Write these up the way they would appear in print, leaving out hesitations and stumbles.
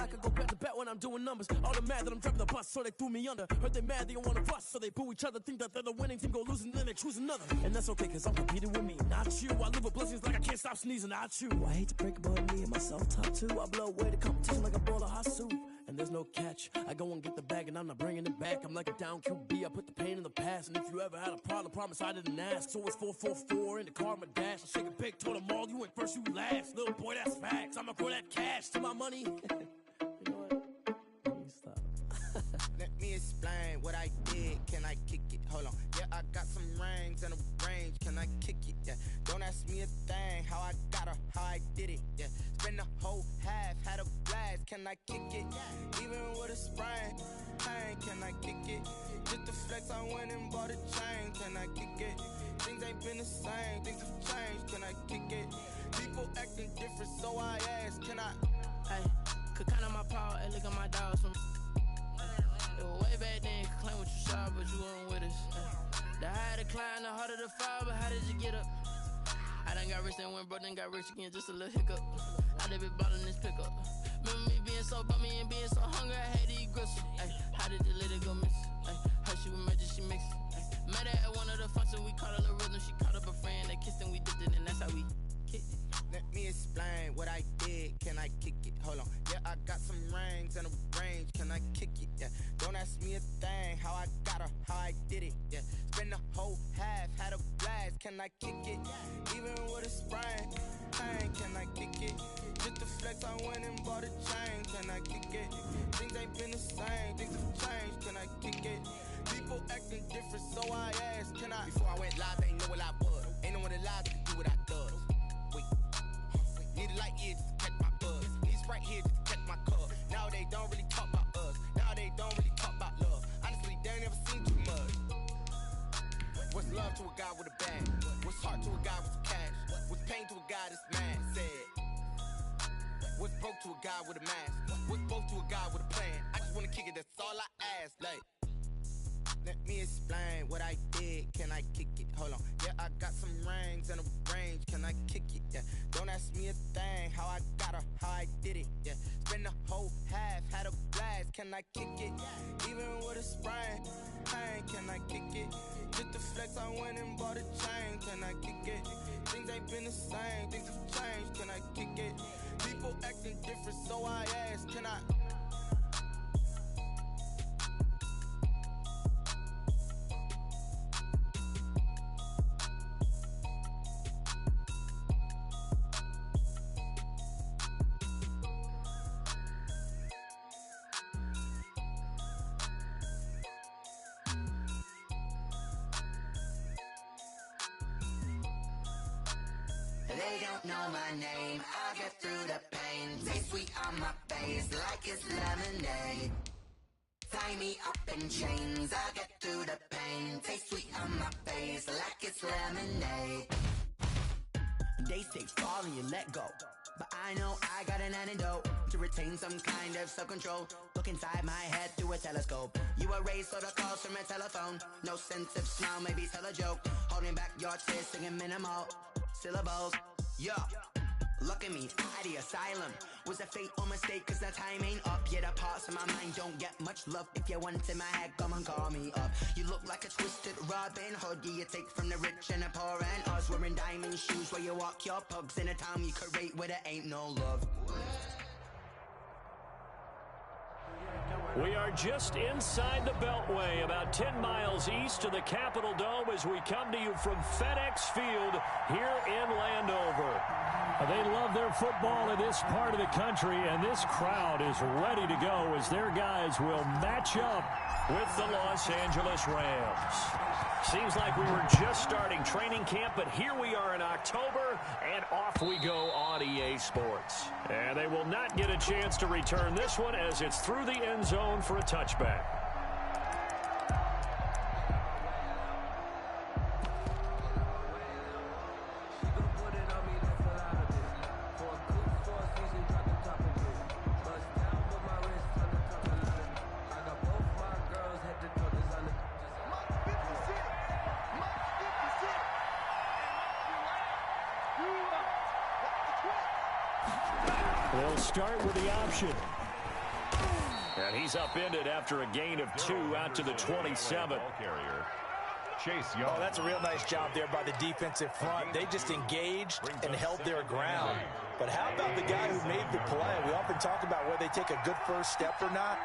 I could go bet the bet when I'm doing numbers. All the mad that I'm driving the bus, so they threw me under. Heard they mad, they don't want to bust, so they boo each other. Think that they're the winning team, go losing, then they choose another. And that's okay, cause I'm competing with me, not you. I live with blessings like I can't stop sneezing, not you. I hate to break it, but me and myself top two. I blow away the competition like a bowl of hot soup. And there's no catch. I go and get the bag and I'm not bringing it back. I'm like a down QB, I put the pain in the past. And if you ever had a problem, promise I didn't ask. So it's 444 in the car, my dash. I shake a big, told them all, you went first, you last. Little boy, that's facts. I'ma grow that cash to my money. You know what? Let me stop. Let me explain what I did. Can I kick it? Hold on. Yeah, I got some rings and a range. Can I kick it? Yeah. Don't ask me a thing. How I got her, how I did it. Yeah. Spend the whole half, had a blast. Can I kick it? Even with a sprain. Pain, can I kick it? Just the flex, I went and bought a chain. Can I kick it? Things ain't been the same. Things have changed. Can I kick it? People acting different, so I ask. Can I? Hey, could count on my power, and look at my dogs from. It was way back then, could claim what you saw, but you weren't with us. The higher the climb, the harder the fall, but how did you get up? I done got rich, then went broke, then got rich again, just a little hiccup. I done been ballin' this pickup. Remember me being so bummy and being so hungry, I had to eat gristle. Ay, how did you let it go miss? Ay, how she was magic, she mixed. Met her at one of the functions, we caught a little rhythm, she caught up a friend, they kissed and we dipped it, and that's how we kicked it. Let me explain what I did. Can I kick it? Hold on. Yeah, I got some rings and a range. Can I kick it? Yeah. Don't ask me a thing. How I got her, how I did it. Yeah. Spend the whole half, had a blast. Can I kick it? Even with a sprain. Pain, can I kick it? Just the flex, I went and bought a chain. Can I kick it? Things ain't been the same. Things have changed. Can I kick it? People acting different, so I asked. Can I? Before I went live, they ain't know what I was. Ain't no one alive that could do what I does. Need a light year just to catch my buzz. Need a Sprite here just to catch my cup. Now they don't really talk about us. Now they don't really talk about love. Honestly, they ain't never seen too much. What's love to a guy with a bag? What's heart to a guy with some cash? What's pain to a guy that's mad? Said. What's broke to a guy with a mask? What's both to a guy with a plan? I just wanna kick it, that's all I ask. Like, let me explain what I did. Can I kick it? Hold on. Yeah, I got some rings and a range. Can I kick it? Yeah. Don't ask me a thing. How I got her, how I did it. Yeah. Spend the whole half, had a blast. Can I kick it? Even with a sprain. Pain, can I kick it? Just the flex, I went and bought a chain. Can I kick it? Things ain't been the same. Things have changed. Can I kick it? People acting different, so I ask. Can I? They don't know my name, I get through the pain. Taste sweet on my face like it's lemonade. Tie me up in chains, I get through the pain. Taste sweet on my face like it's lemonade. They say fall and you let go, but I know I got an antidote to retain some kind of self-control. Look inside my head through a telescope. You erase all the calls from a telephone. No sense of smile, maybe tell a joke. Holding back your tears, singing minimal syllables. Yeah, look at me, at the asylum. Was a fate or mistake, cause the time ain't up. Yeah, the parts of my mind don't get much love. If you want in my head, come and call me up. You look like a twisted Robin Hood. Yeah, you take from the rich and the poor and us. Wearing diamond shoes where you walk your pugs in a town you create where there ain't no love. We are just inside the Beltway, about 10 miles east of the Capitol Dome as we come to you from FedEx Field here in Landover. They love their football in this part of the country, and this crowd is ready to go as their guys will match up with the Los Angeles Rams. Seems like we were just starting training camp, but here we are in October, and off we go on EA Sports. And they will not get a chance to return this one as it's through the end zone for a touchback. They'll start with the option. And he's upended after a gain of 2 out to the 27. Oh, that's a real nice job there by the defensive front. They just engaged and held their ground. But how about the guy who made the play? We often talk about whether they take a good first step or not.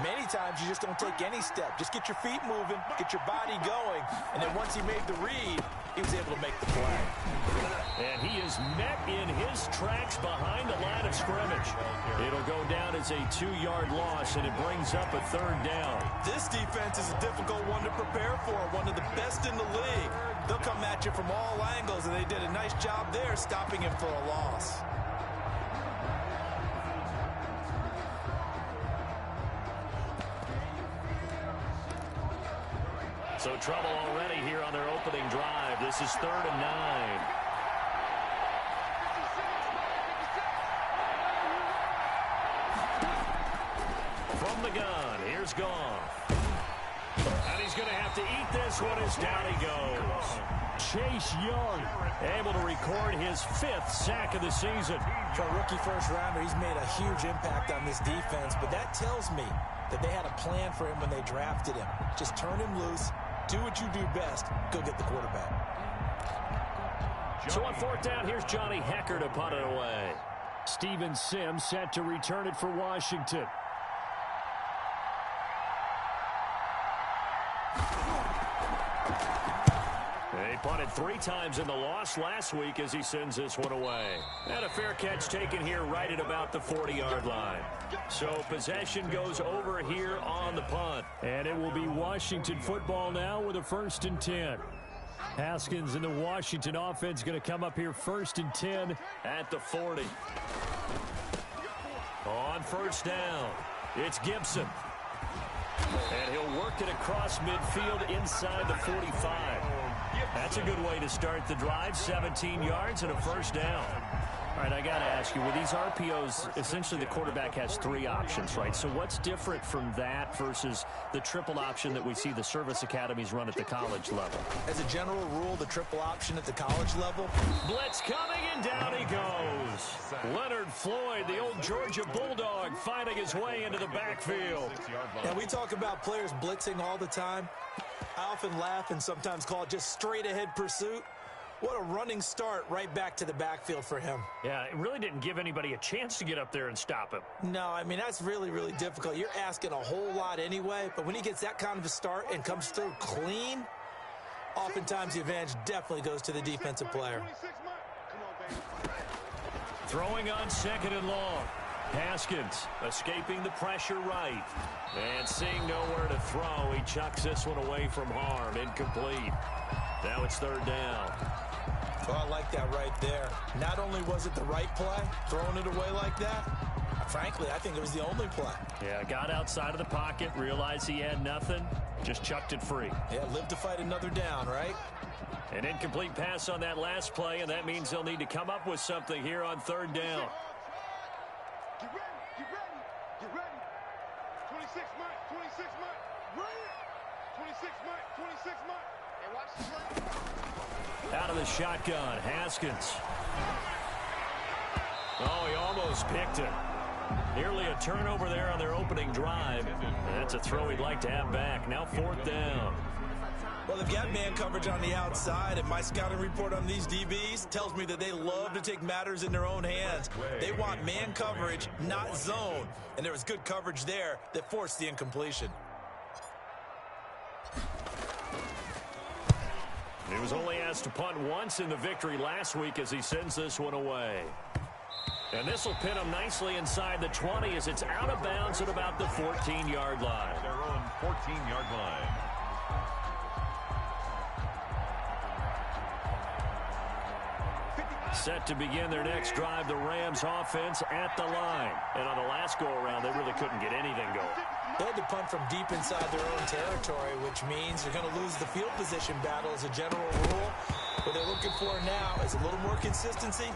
Many times you just don't take any step. Just get your feet moving, get your body going, and then once he made the read, he was able to make the play. And he is met in his tracks behind the line of scrimmage. It'll go down as a 2-yard loss, and it brings up a 3rd down. This defense is a difficult one to prepare for, one of the best in the league. They'll come at you from all angles, and they did a nice job there stopping him for a loss. So trouble already here on their opening drive. This is 3rd and 9. From the gun, here's Goff. And he's going to have to eat this one as down he goes. Chase Young able to record his 5th sack of the season. For a rookie first-rounder, he's made a huge impact on this defense, but that tells me that they had a plan for him when they drafted him. Just turn him loose, do what you do best, go get the quarterback. So on 4th down, here's Johnny Hecker to punt it away. Steven Sims set to return it for Washington. He punted 3 times in the loss last week as he sends this one away. And a fair catch taken here right at about the 40-yard line. So possession goes over here on the punt. And it will be Washington football now with a 1st and 10. Haskins and the Washington offense going to come up here 1st and 10 at the 40. On 1st down, it's Gibson. And he'll work it across midfield inside the 45. That's a good way to start the drive. 17 yards and a 1st down. All right, I got to ask you, with these RPOs, essentially the quarterback has 3 options, right? So what's different from that versus the triple option that we see the service academies run at the college level? As a general rule, the triple option at the college level. Blitz coming, and down he goes. Leonard Floyd, the old Georgia Bulldog, finding his way into the backfield. And we talk about players blitzing all the time. I often laugh and sometimes call it just straight-ahead pursuit. What a running start right back to the backfield for him. Yeah, it really didn't give anybody a chance to get up there and stop him. No, I mean, that's really, really difficult. You're asking a whole lot anyway, but when he gets that kind of a start and comes through clean, oftentimes the advantage definitely goes to the defensive player. Throwing on 2nd and long. Haskins escaping the pressure right. And seeing nowhere to throw, he chucks this one away from harm. Incomplete. Now it's 3rd down. Oh, I like that right there. Not only was it the right play, throwing it away like that, frankly, I think it was the only play. Yeah, got outside of the pocket, realized he had nothing, just chucked it free. Yeah, live to fight another down, right? An incomplete pass on that last play, and that means they'll need to come up with something here on 3rd down. Get ready, get ready, get ready. 26 Mike, 26 Mike, ready. 26 Mike, 26 Mike. And watch the play. Out of the shotgun, Haskins. Oh, he almost picked it. Nearly a turnover there on their opening drive. And that's a throw he'd like to have back. Now 4th down. Well, they've got man coverage on the outside, and my scouting report on these DBs tells me that they love to take matters in their own hands. They want man coverage, not zone. And there was good coverage there that forced the incompletion. He was only asked to punt once in the victory last week as he sends this one away. And this will pin him nicely inside the 20 as it's out of bounds at about the 14-yard line. Their own 14-yard line. Set to begin their next drive, the Rams offense at the line. And on the last go-around, they really couldn't get anything going. They had to punt from deep inside their own territory, which means they're going to lose the field position battle as a general rule. What they're looking for now is a little more consistency,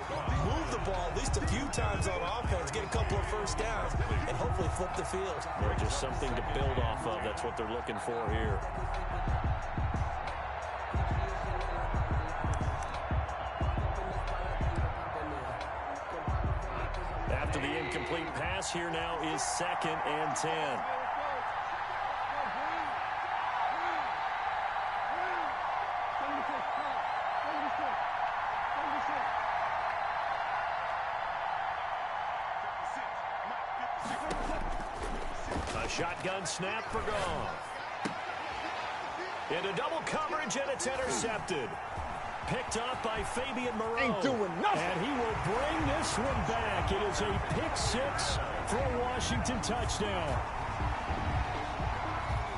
move the ball at least a few times on offense, get a couple of first downs, and hopefully flip the field. Yeah, just something to build off of. That's what they're looking for here. After the incomplete pass, pass here now is 2nd and 10. A shotgun snap for Goff. Into double coverage, and it's intercepted. Picked up by Fabian Moreau. Ain't doing nothing. And he will bring this one back. It is a pick 6 for a Washington touchdown.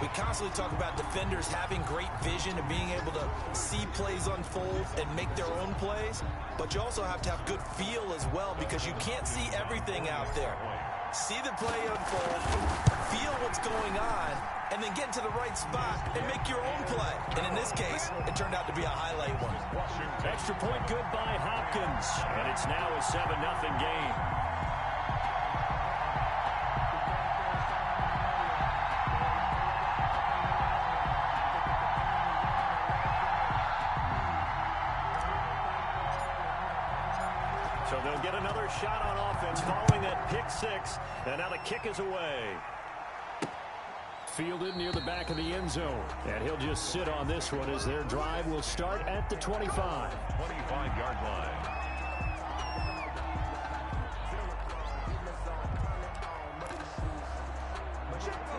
We constantly talk about defenders having great vision and being able to see plays unfold and make their own plays. But you also have to have good feel as well, because you can't see everything out there. See the play unfold, feel what's going on, and then get to the right spot and make your own play. And in this case, it turned out to be a highlight one. Extra point good by Hopkins. And it's now a 7-0 game. So they'll get another shot on offense following that pick 6. And now the kick is away. Fielded near the back of the end zone. And he'll just sit on this one as their drive will start at the 25. 25-yard line.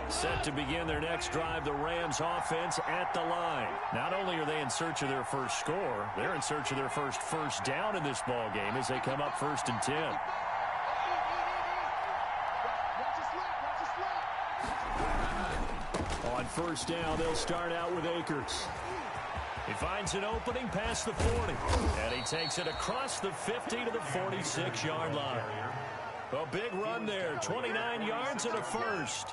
Set to begin their next drive, the Rams offense at the line. Not only are they in search of their first score, they're in search of their first down in this ball game as they come up 1st and 10. On 1st down, they'll start out with Akers. He finds an opening past the 40, and he takes it across the 50 to the 46-yard line. A big run there, 29 yards and a first.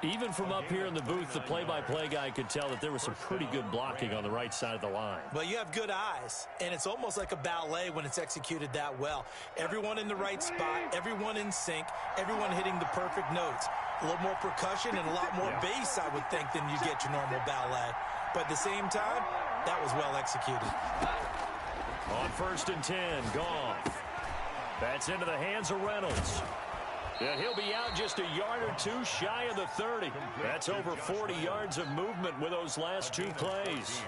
Even from up here in the booth, the play-by-play guy could tell that there was some pretty good blocking on the right side of the line. Well, you have good eyes, and it's almost like a ballet when it's executed that well. Everyone in the right spot, everyone in sync, everyone hitting the perfect notes. A little more percussion and a lot more bass, I would think, than you get your normal ballet. But at the same time, that was well executed. On 1st and 10, Goff. That's into the hands of Reynolds. And he'll be out just a yard or two shy of the 30. That's over 40 yards of movement with those last 2 plays.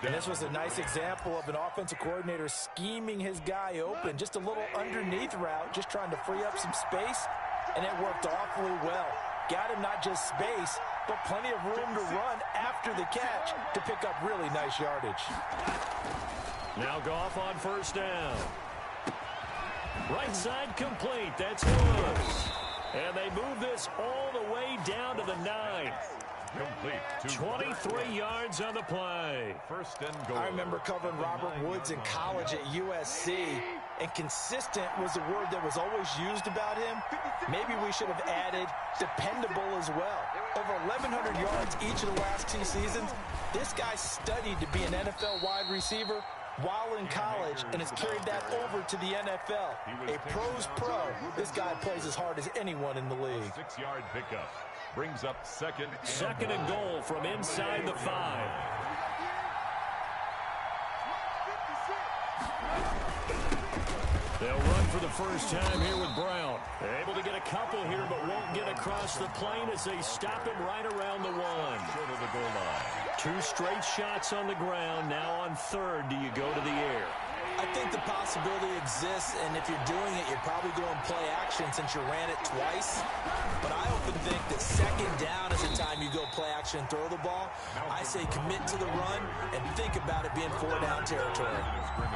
And this was a nice example of an offensive coordinator scheming his guy open. Just a little underneath route, just trying to free up some space, and it worked awfully well. Got him not just space, but plenty of room to run after the catch to pick up really nice yardage. Now Goff on 1st down. Right side complete. That's Lewis. And they move this all the way down to the 9. Complete. 23 yards on the play. 1st and goal. I remember covering Robert Woods in college at USC, and consistent was the word that was always used about him. Maybe we should have added dependable as well. Over 1,100 yards each of the last 2 seasons. This guy studied to be an NFL wide receiver while in college and has carried that over to the NFL. A pro's pro. This guy plays as hard as anyone in the league. 6-yard pickup. Brings up 2nd. 2nd and goal from inside the 5. They'll run for the first time here with Brown. They're able to get a couple here, but won't get across the plane as they stop him right around the 1. Short of the goal line. 2 straight shots on the ground. Now on 3rd, do you go to the air? I think the possibility exists, and if you're doing it, you're probably going play action since you ran it twice. But I often think that 2nd down is the time you go play action and throw the ball. I say commit to the run and think about it being 4-down territory.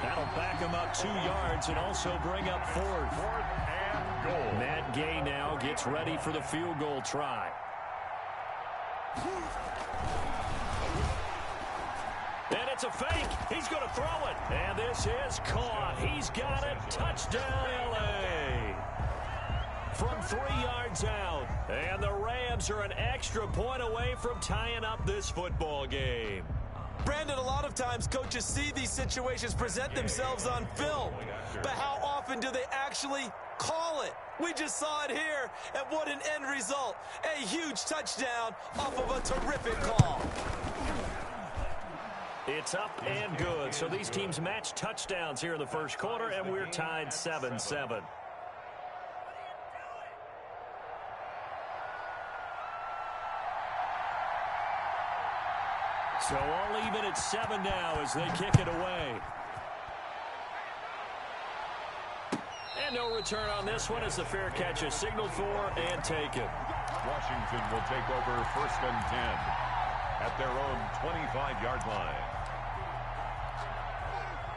That'll back him up 2 yards and also bring up 4th. 4th and goal. Matt Gay now gets ready for the field goal try. And it's a fake. He's going to throw it. And this is caught. He's got it. Touchdown, L.A. From 3 yards out. And the Rams are an extra point away from tying up this football game. Brandon, a lot of times coaches see these situations present themselves on film. But how often do they actually call it? We just saw it here. And what an end result. A huge touchdown off of a terrific call. It's up and good. So these teams match touchdowns here in the 1st quarter, and we're tied 7-7. So all even at 7 now as they kick it away. And no return on this one as the fair catch is signaled for and taken. Washington will take over 1st and 10 at their own 25-yard line.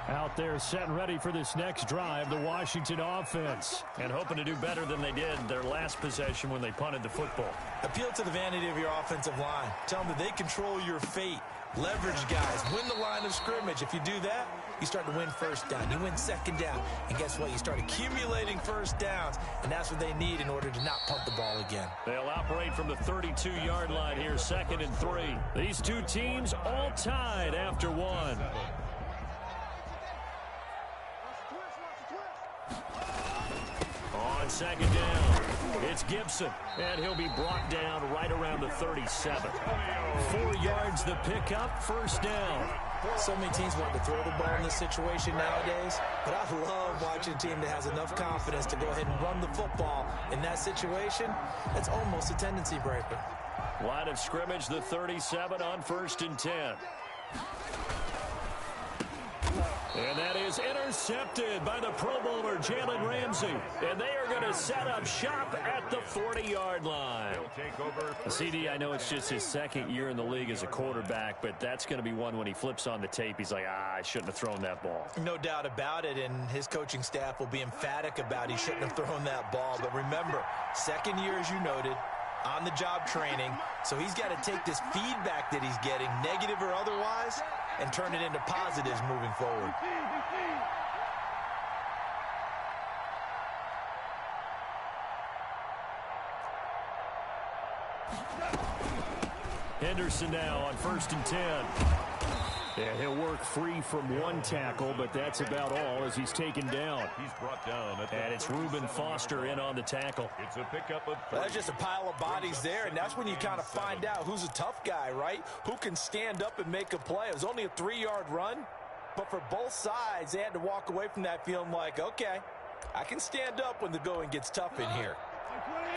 Out there set and ready for this next drive, the Washington offense. And hoping to do better than they did their last possession when they punted the football. Appeal to the vanity of your offensive line. Tell them that they control your fate. Leverage guys. Win the line of scrimmage. If you do that, you start to win first down. You win second down. And guess what? You start accumulating first downs. And that's what they need in order to not punt the ball again. They'll operate from the 32-yard line here, 2nd and 3. These two teams all tied after 1. On 2nd down, it's Gibson, and he'll be brought down right around the 37. 4 yards the pickup, 1st down. So many teams want to throw the ball in this situation nowadays, but I love watching a team that has enough confidence to go ahead and run the football in that situation. It's almost a tendency breaker. Line of scrimmage, the 37 on 1st and 10. And that is intercepted by the Pro Bowler, Jalen Ramsey. And they are going to set up shop at the 40-yard line. CD, I know it's just his 2nd year in the league as a quarterback, but that's going to be one when he flips on the tape. He's like, I shouldn't have thrown that ball. No doubt about it, and his coaching staff will be emphatic about he shouldn't have thrown that ball. But remember, 2nd year, as you noted, on-the-job training. So he's got to take this feedback that he's getting, negative or otherwise, and turn it into positives moving forward. Henderson now on 1st and 10. Yeah, he'll work free from 1 tackle, but that's about all as he's taken down. He's brought down. And it's Reuben Foster in on the tackle. It's a pickup of 3. That's just a pile of bodies there, and that's when you kind of find out who's a tough guy, right? Who can stand up and make a play. It was only a 3-yard run, but for both sides, they had to walk away from that feeling like, okay, I can stand up when the going gets tough in here.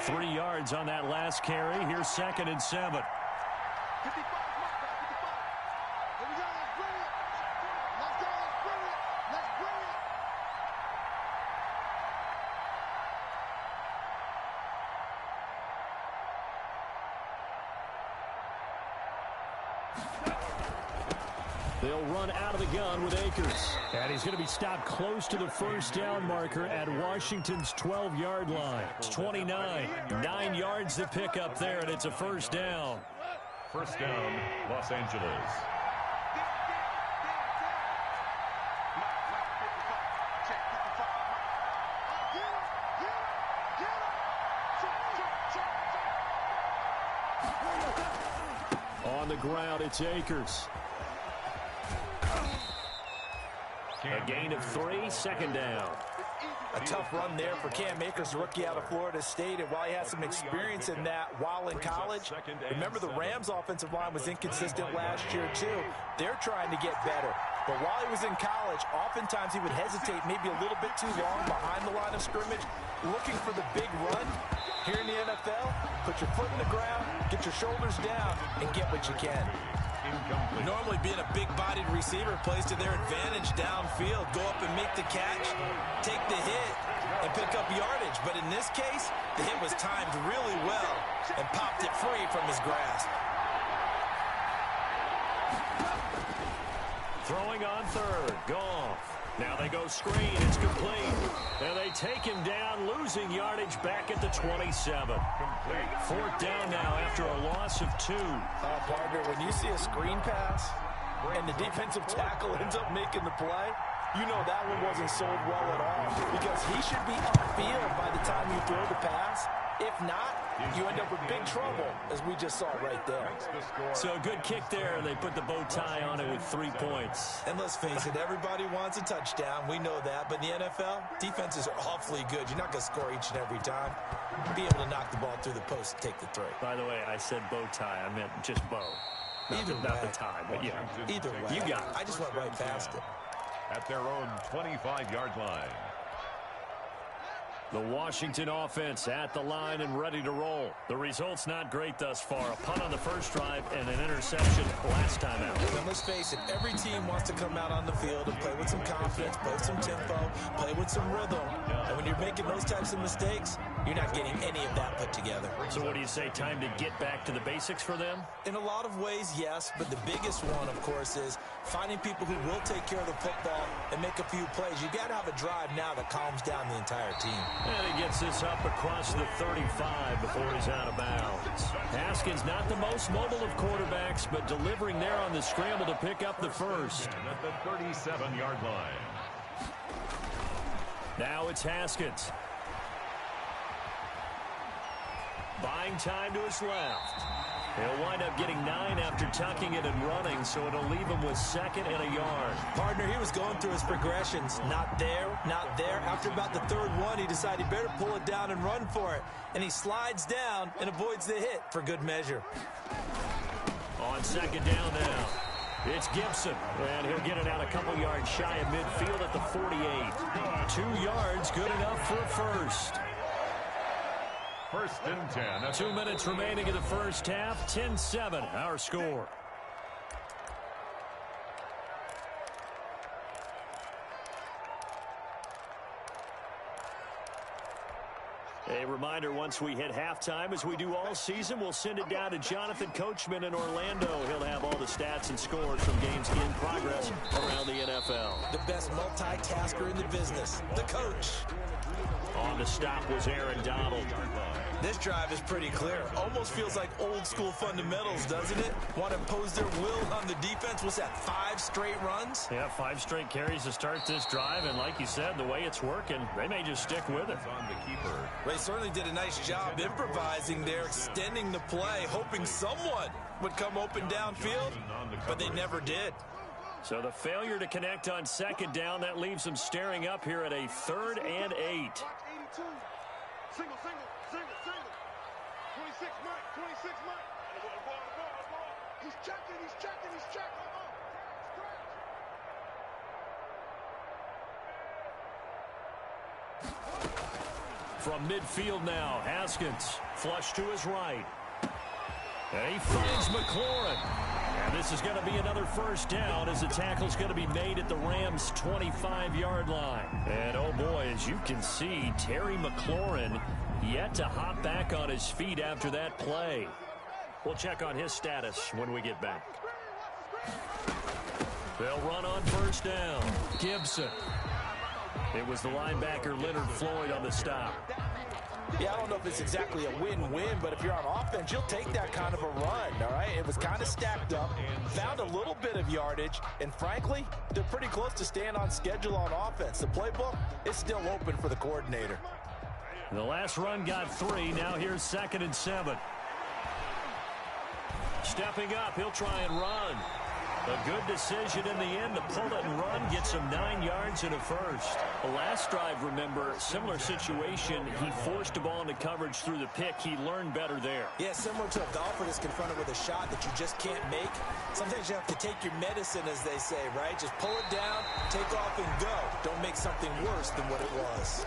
3 yards on that last carry. Here's 2nd and 7. They'll run out of the gun with Akers. And he's going to be stopped close to the 1st down marker at Washington's 12-yard line. It's 29. 9 yards to pick up there, and it's a 1st down. 1st down, Los Angeles. On the ground, it's Akers. A gain of 3, 2nd down. A tough run there for Cam Akers, rookie out of Florida State, and while he had some experience in that while in college, remember the Rams' offensive line was inconsistent last year too. They're trying to get better. But while he was in college, oftentimes he would hesitate maybe a little bit too long behind the line of scrimmage, looking for the big run. Here in the NFL, put your foot in the ground, get your shoulders down, and get what you can. Normally being a big-bodied receiver plays to their advantage downfield. Go up and make the catch, take the hit, and pick up yardage. But in this case, the hit was timed really well and popped it free from his grasp. Throwing on 3rd, Goff. Now they go screen, it's complete. And they take him down, losing yardage back at the 27. Complete. 4th down now after a loss of 2. Partner, when you see a screen pass and the defensive tackle ends up making the play, you know that one wasn't sold well at all, because he should be upfield by the time you throw the pass. If not, you end up with big trouble, as we just saw right there. So a good kick there, and they put the bow tie on it with 3 points. And let's face it, everybody wants a touchdown. We know that. But in the NFL, defenses are awfully good. You're not going to score each and every time. Be able to knock the ball through the post and take the 3. By the way, I said bow tie. I meant just bow. Not the tie, but yeah. Either way. You got it. I just went right past it. At their own 25-yard line. The Washington offense at the line and ready to roll. The result's not great thus far. A punt on the first drive and an interception last time out. Well, let's face it, every team wants to come out on the field and play with some confidence, play with some tempo, play with some rhythm. And when you're making those types of mistakes, you're not getting any of that put together. So what do you say, time to get back to the basics for them? In a lot of ways, yes, but the biggest one, of course, is finding people who will take care of the football and make a few plays. You got to have a drive now that calms down the entire team. And he gets this up across the 35 before he's out of bounds. Haskins not the most mobile of quarterbacks, but delivering there on the scramble to pick up the first. At the 37-yard line. Now it's Haskins. Buying time to his left. He'll wind up getting 9 after tucking it and running, so it'll leave him with 2nd and a yard. Partner, he was going through his progressions. Not there, not there. After about the 3rd one, he decided he better pull it down and run for it. And he slides down and avoids the hit for good measure. On 2nd down now, it's Gibson. And he'll get it out a couple yards shy of midfield at the 48. 2 yards, good enough for a first. 1st and 10. 2 minutes remaining in the first half. 10-7, our score. A reminder, once we hit halftime, as we do all season, we'll send it down to Jonathan Coachman in Orlando. He'll have all the stats and scores from games in progress around the NFL. The best multitasker in the business, the coach. On the stop was Aaron Donald. This drive is pretty clear. Almost feels like old school fundamentals, doesn't it? Want to impose their will on the defense. What's that, 5 straight runs? Yeah, 5 straight carries to start this drive. And like you said, the way it's working, they may just stick with it. On the keeper. They certainly did a nice job improvising there, extending the play, hoping someone would come open downfield, but they never did. So the failure to connect on 2nd down, that leaves them staring up here at a 3rd and 8. Single. 26 Mike. Ball. He's checking. From midfield now, Haskins flush to his right. And he finds McLaurin. And this is going to be another first down as the tackle's going to be made at the Rams' 25-yard line. And oh boy, as you can see, Terry McLaurin yet to hop back on his feet after that play. We'll check on his status when we get back. They'll run on first down. Gibson. It was the linebacker Leonard Floyd on the stop. Yeah, I don't know if it's exactly a win-win, but if you're on offense, you'll take that kind of a run, all right? It was kind of stacked up, found a little bit of yardage, and frankly, they're pretty close to staying on schedule on offense. The playbook is still open for the coordinator. The last run got 3. Now here's 2nd and 7. Stepping up, he'll try and run. A good decision in the end to pull it and run, gets him 9 yards and a first. The last drive, remember, similar situation. He forced a ball into coverage through the pick. He learned better there. Yeah, similar to a golfer that's confronted with a shot that you just can't make. Sometimes you have to take your medicine, as they say, right? Just pull it down, take off, and go. Don't make something worse than what it was.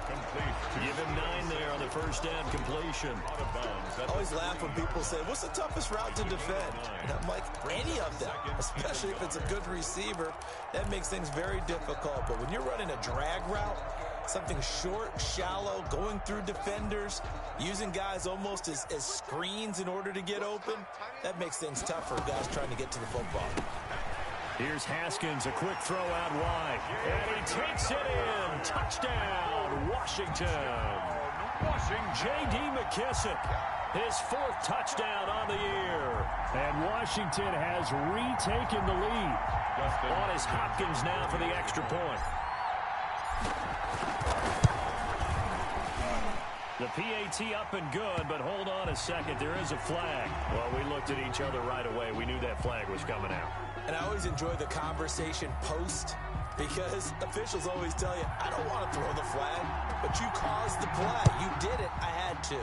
Give him 9 there on the first down completion. I always laugh when people say, what's the toughest route to defend? And I'm like, any of them, especially if it's a good receiver. That makes things very difficult. But when you're running a drag route, something short, shallow, going through defenders, using guys almost as screens in order to get open, that makes things tough for guys trying to get to the football. Here's Haskins, a quick throw out wide. And he takes it in. Touchdown, Washington. J.D. McKissick, his 4th touchdown on the year. And Washington has retaken the lead. On is Hopkins now for the extra point. The PAT up and good, but hold on a second. There is a flag. Well, we looked at each other right away. We knew that flag was coming out. And I always enjoy the conversation post, because officials always tell you, I don't want to throw the flag, but you caused the play. You did it. I had to.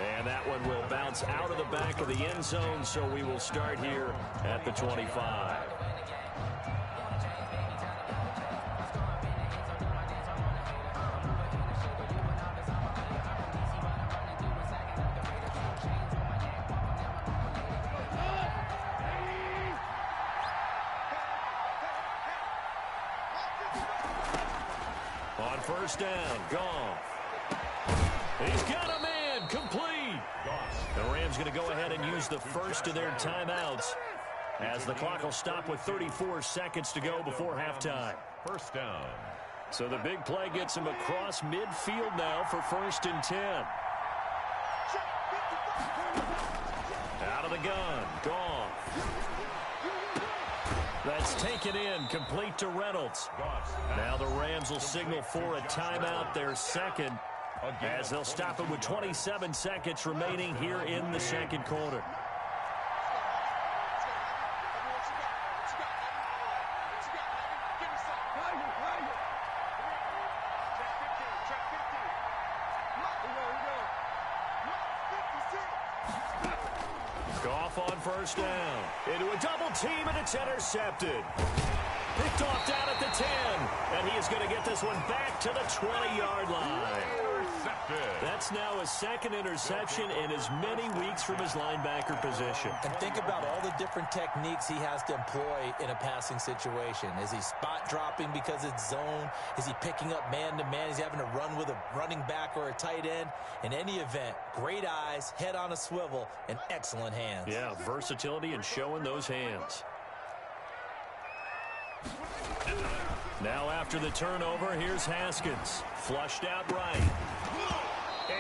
And that one will bounce out of the back of the end zone, so we will start here at the 25. first down. Gone. He's got a man. Complete. The Rams going to go ahead and use the first of their timeouts as the clock will stop with 34 seconds to go before halftime. First down. So the big play gets him across midfield now for 1st and 10. Out of the gun. Gone. That's taken in, complete to Reynolds. Now the Rams will signal for a timeout, their second, as they'll stop it with 27 seconds remaining here in the second quarter. Goff on first down. Into a double team, and it's intercepted. Picked off down at the 10. And he is going to get this one back to the 20-yard line. That's now his second interception in as many weeks from his linebacker position. And think about all the different techniques he has to employ in a passing situation. Is he spot dropping because it's zone? Is he picking up man-to-man? Is he having to run with a running back or a tight end? In any event, great eyes, head on a swivel, and excellent hands. Yeah, versatility and showing those hands. Now after the turnover, here's Haskins. Flushed out right.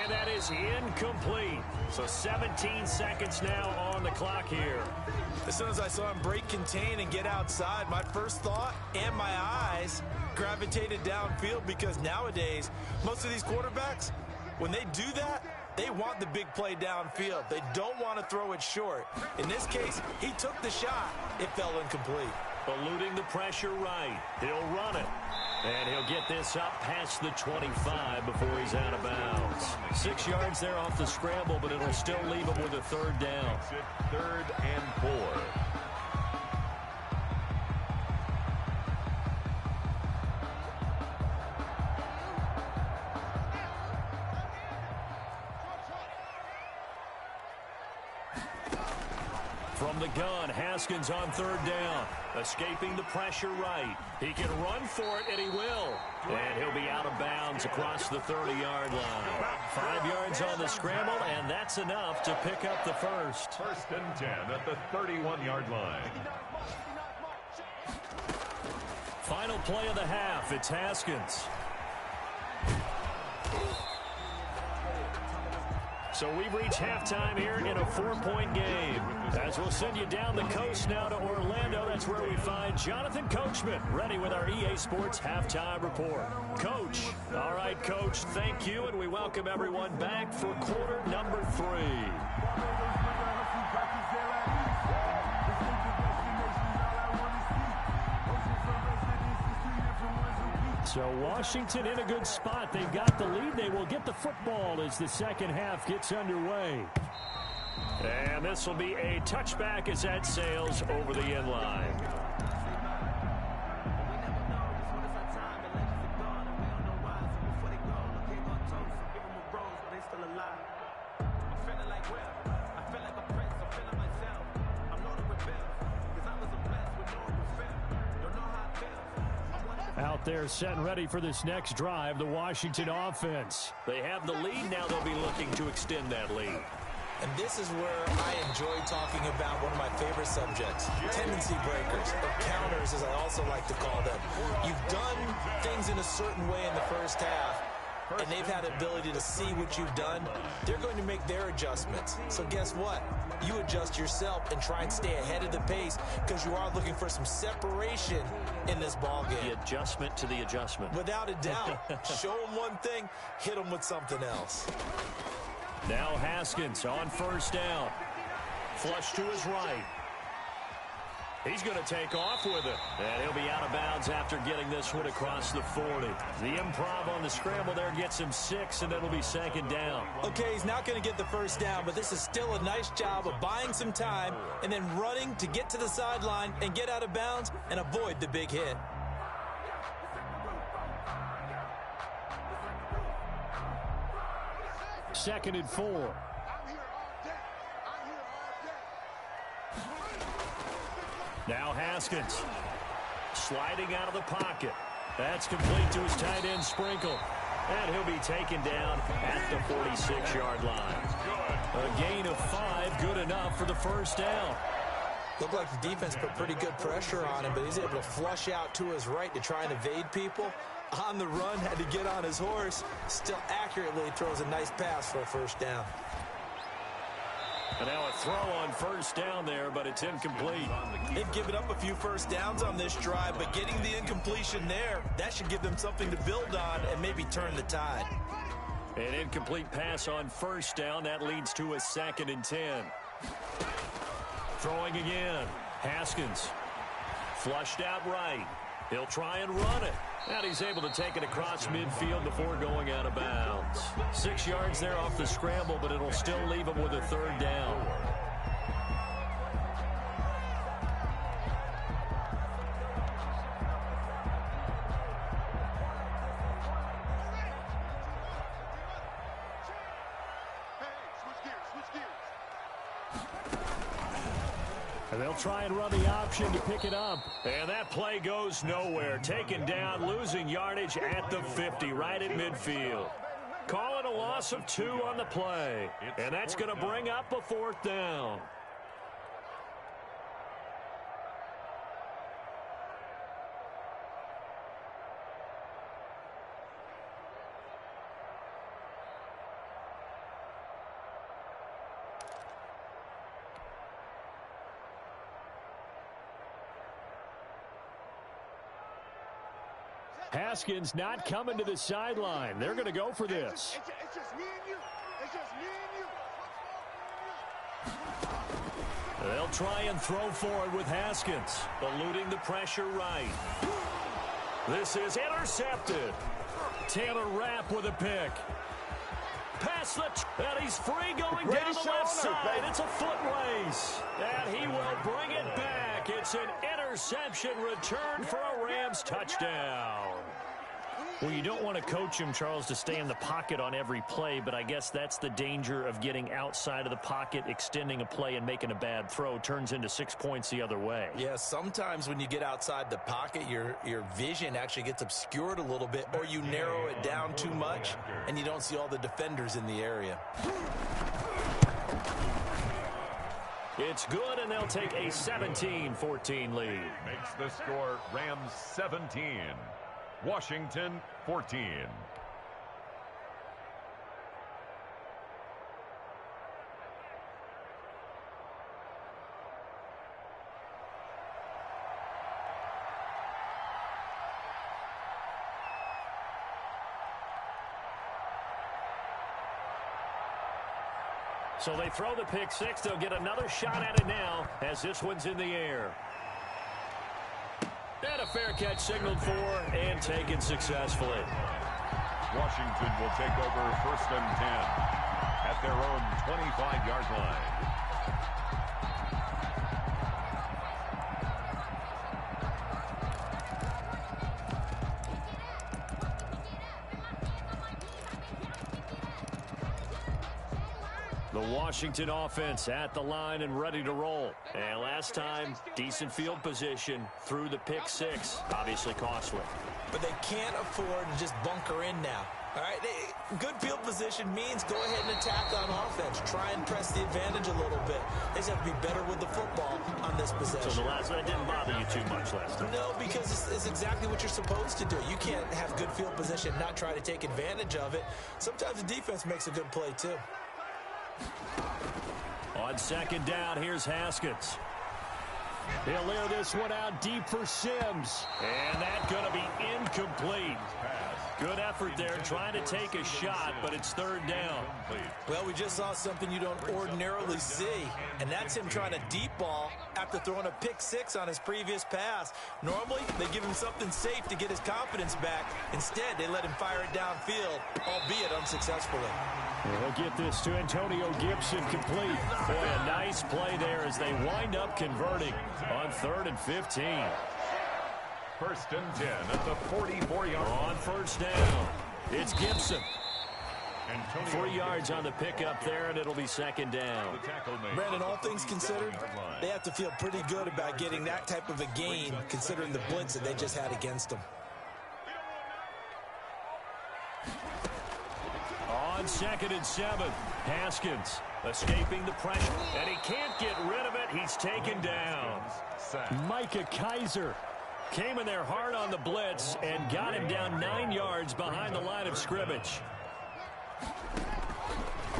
And that is incomplete. So 17 seconds now on the clock here. As soon as I saw him break contain and get outside, my first thought and my eyes gravitated downfield, because nowadays, most of these quarterbacks, when they do that, they want the big play downfield. They don't want to throw it short. In this case, he took the shot. It fell incomplete. Eluding the pressure right. He'll run it. And he'll get this up past the 25 before he's out of bounds. 6 yards there off the scramble, but it'll still leave him with a third down. 3rd and 4. From the gun, Haskins on 3rd down. Escaping the pressure right. He can run for it, and he will. And he'll be out of bounds across the 30-yard line. 5 yards on the scramble, and that's enough to pick up the first. 1st and 10 at the 31-yard line. Final play of the half. It's Haskins. So we've reached halftime here in a 4-point game. As we'll send you down the coast now to Orlando, that's where we find Jonathan Coachman, ready with our EA Sports Halftime Report. Coach. All right, Coach, thank you, and we welcome everyone back for quarter number 3. So Washington in a good spot. They've got the lead. They will get the football as the second half gets underway. And this will be a touchback as that sails over the end line. Out there set and ready for this next drive, the Washington offense. They have the lead. Now they'll be looking to extend that lead. And this is where I enjoy talking about one of my favorite subjects, tendency breakers, or counters as I also like to call them. You've done things in a certain way in the first half, and they've had the ability to see what you've done. They're going to make their adjustments. So guess what? You adjust yourself and try and stay ahead of the pace, because you are looking for some separation in this ball game. The adjustment to the adjustment. Without a doubt. Show them one thing, hit them with something else. Now Haskins on first down. Flush to his right. He's going to take off with it. And he'll be out of bounds after getting this one across the 40. The improv on the scramble there gets him 6, and it'll be second down. Okay, he's not going to get the first down, but this is still a nice job of buying some time and then running to get to the sideline and get out of bounds and avoid the big hit. Second and 4. Now Haskins sliding out of the pocket. That's complete to his tight end, Sprinkle. And he'll be taken down at the 46-yard line. A gain of 5, good enough for the first down. Looked like the defense put pretty good pressure on him, but he's able to flush out to his right to try and evade people. On the run, had to get on his horse. Still accurately throws a nice pass for a first down. And now a throw on first down there, but it's incomplete. They've given up a few first downs on this drive, but getting the incompletion there, that should give them something to build on and maybe turn the tide. An incomplete pass on first down. That leads to a 2nd and 10. Throwing again. Haskins. Flushed out right. He'll try and run it. And he's able to take it across midfield before going out of bounds. 6 yards there off the scramble, but it'll still leave him with a 3rd down. And they'll try and run the option to pick it up. And that play goes nowhere. Taken down, losing yardage at the 50, right at midfield. Call it a loss of 2 on the play. And that's going to bring up a 4th down. Haskins not coming to the sideline. They're going to go for this. It's just me and you. It's just me and you. They'll try and throw for it with Haskins, eluding the pressure right. This is intercepted. Taylor Rapp with a pick. Pass and he's free going down the left side. It's a foot race. And he will bring it back. It's an interception return for a Rams touchdown. Well, you don't want to coach him, Charles, to stay in the pocket on every play, but I guess that's the danger of getting outside of the pocket, extending a play, and making a bad throw. Turns into 6 points the other way. Yeah, sometimes when you get outside the pocket, your vision actually gets obscured a little bit, or you narrow it down too much, and you don't see all the defenders in the area. It's good, and they'll take a 17-14 lead. Makes the score Rams 17, Washington 14. So they throw the pick six. They'll get another shot at it now as this one's in the air. And a fair catch signaled for and taken successfully. Washington will take over 1st and 10 at their own 25-yard line. The Washington offense at the line and ready to roll. And last time, decent field position through the pick six. Obviously costly. But they can't afford to just bunker in now. All right, good field position means go ahead and attack on offense. Try and press the advantage a little bit. They just have to be better with the football on this possession. So that didn't bother you too much last time? No, because it's exactly what you're supposed to do. You can't have good field position and not try to take advantage of it. Sometimes the defense makes a good play, too. On 2nd down, here's Haskins. He'll air this one out deep for Sims. And that's going to be incomplete. Good effort there, trying to take a shot, but it's 3rd down. Well, we just saw something you don't ordinarily see, and that's him trying to deep ball after throwing a pick six on his previous pass. Normally, they give him something safe to get his confidence back. Instead, they let him fire it downfield, albeit unsuccessfully. We'll get this to Antonio Gibson complete. Boy, a nice play there as they wind up converting on 3rd and 15. 1st and 10 at the 44-yard line. On 1st down, it's Gibson. 3 yards on the pickup there, and it'll be 2nd down. Brandon, all things considered, they have to feel pretty good about getting that type of a gain, considering the blitz that they just had against them. on 2nd and 7. Haskins escaping the pressure, and he can't get rid of it. He's taken down. Micah Kaiser came in there hard on the blitz and got him down 9 yards behind the line of scrimmage.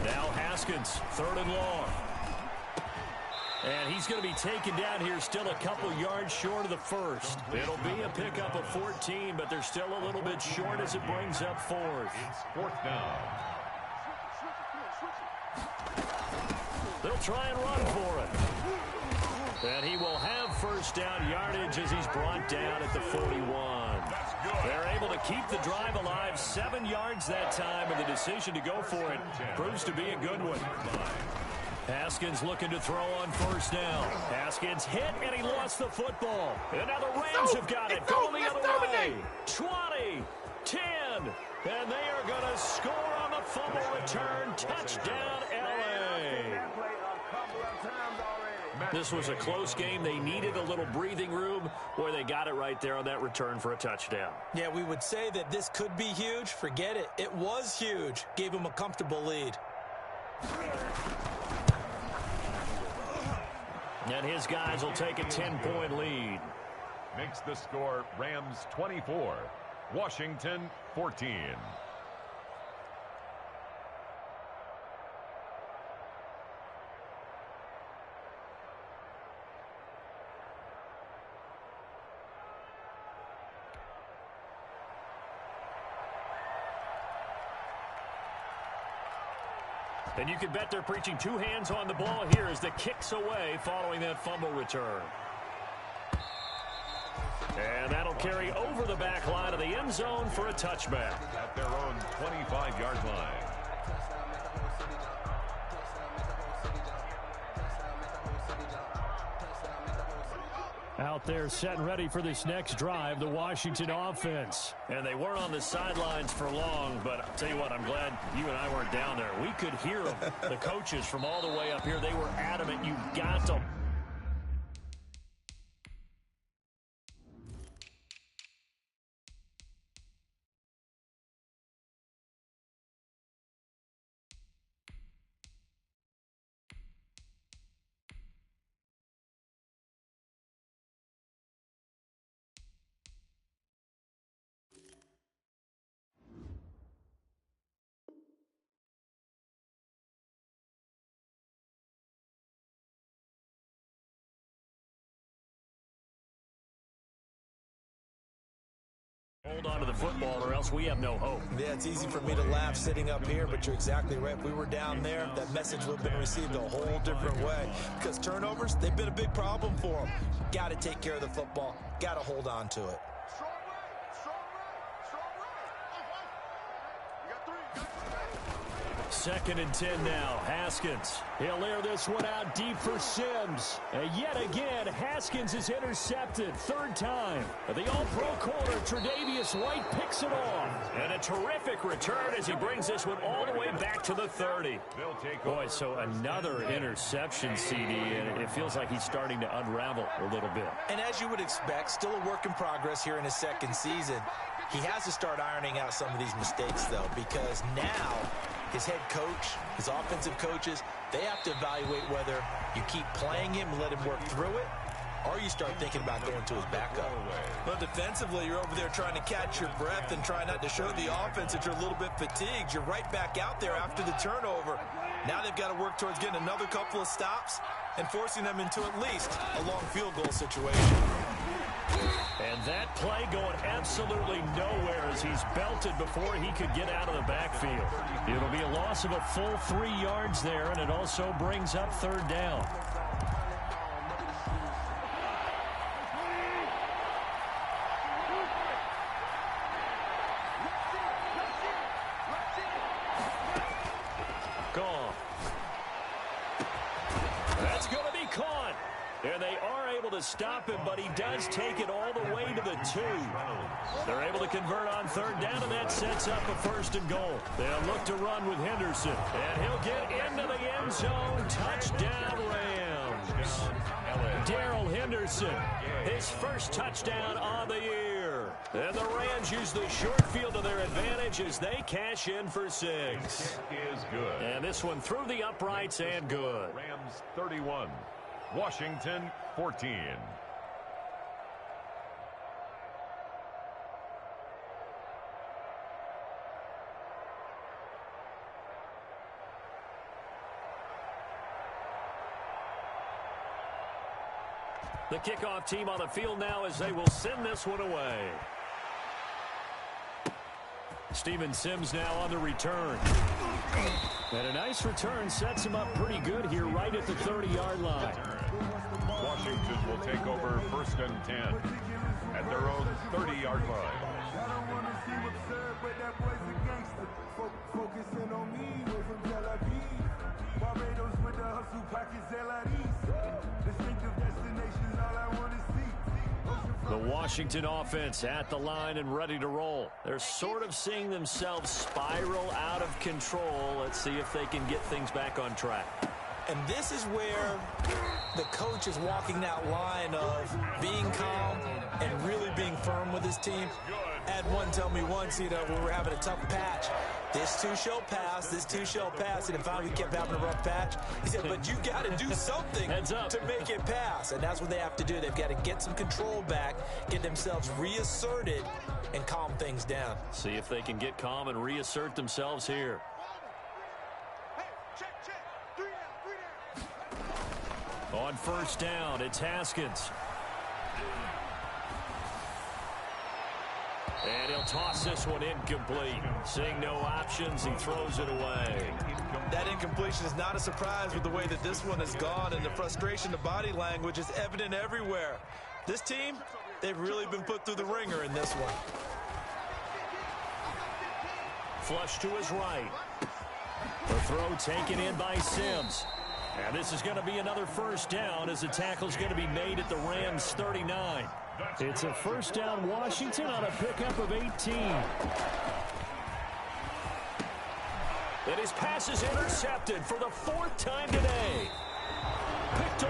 Now Haskins, 3rd and long. And he's going to be taken down here still a couple yards short of the first. It'll be a pickup of 14, but they're still a little bit short as it brings up 4th. It's 4th down. They'll try and run for it. And he will have first down yardage as he's brought down at the 41. They're able to keep the drive alive, 7 yards that time, and the decision to go for it proves to be a good one. Haskins looking to throw on 1st down. Haskins hit, and he lost the football. And now the Rams have got it. Going the other way. 20, 10, and they are going to score on the fumble return. Touchdown, L.A. This was a close game. They needed a little breathing room. Boy, they got it right there on that return for a touchdown. Yeah, we would say that this could be huge. Forget it. It was huge. Gave him a comfortable lead. And his guys will take a 10-point lead. Makes the score Rams 24, Washington 14. And you can bet they're preaching 2 hands on the ball here as the kick's away following that fumble return. And that'll carry over the back line of the end zone for a touchback. At their own 25-yard line. Out there set and ready for this next drive, the Washington offense. And they weren't on the sidelines for long, but I'll tell you what, I'm glad you and I weren't down there. We could hear them, the coaches from all the way up here. They were adamant, you've got to. Hold on to the football or else we have no hope. Yeah, it's easy for me to laugh sitting up here, but you're exactly right. If we were down there, that message would have been received a whole different way. Because turnovers, they've been a big problem for them. Got to take care of the football. Got to hold on to it. Second and 10 now. Haskins. He'll air this one out deep for Sims. And yet again, Haskins is intercepted. 3rd time. The all-pro corner, Tre'Davious White, picks it off. And a terrific return as he brings this one all the way back to the 30. Boy, so another interception, CD, and it feels like he's starting to unravel a little bit. And as you would expect, still a work in progress here in his 2nd season. He has to start ironing out some of these mistakes, though, because now his head coach, his offensive coaches, they have to evaluate whether you keep playing him and let him work through it, or you start thinking about going to his backup. Well, defensively, you're over there trying to catch your breath and try not to show the offense that you're a little bit fatigued. You're right back out there after the turnover. Now they've got to work towards getting another couple of stops and forcing them into at least a long field goal situation. And that play going absolutely nowhere as he's belted before he could get out of the backfield. It'll be a loss of a full 3 yards there, and it also brings up 3rd down. Gone. That's going to be caught. And they are able to stop him, but he does take it all the way to the 2. They're able to convert on 3rd down, and that sets up a 1st and goal. They'll look to run with Henderson, and he'll get into the end zone. Touchdown, Rams. Darrell Henderson, his first touchdown on the year. And the Rams use the short field to their advantage as they cash in for 6. Is good. And this one through the uprights and good. Rams 31, Washington 14. The kickoff team on the field now as they will send this one away. Steven Sims now on the return. And a nice return sets him up pretty good here right at the 30-yard line. Washington will take over 1st and 10 at their own 30-yard line. The Washington offense at the line and ready to roll. They're sort of seeing themselves spiral out of control. Let's see if they can get things back on track. And this is where the coach is walking that line of being calm and really being firm with his team. I had one tell me once, when we were having a tough patch, this too shall pass, this too shall pass, and finally we kept having a rough patch. He said, but you got to do something to make it pass, and that's what they have to do. They've got to get some control back, get themselves reasserted, and calm things down. See if they can get calm and reassert themselves here. On 1st down, it's Haskins. And he'll toss this one incomplete. Seeing no options, he throws it away. That incompletion is not a surprise with the way that this one has gone, and the frustration, the body language is evident everywhere. This team, they've really been put through the ringer in this one. Flush to his right. The throw taken in by Sims. And this is going to be another 1st down as the tackle's going to be made at the Rams 39. It's a 1st down Washington on a pickup of 18. And his pass is intercepted for the 4th time today. Picked off.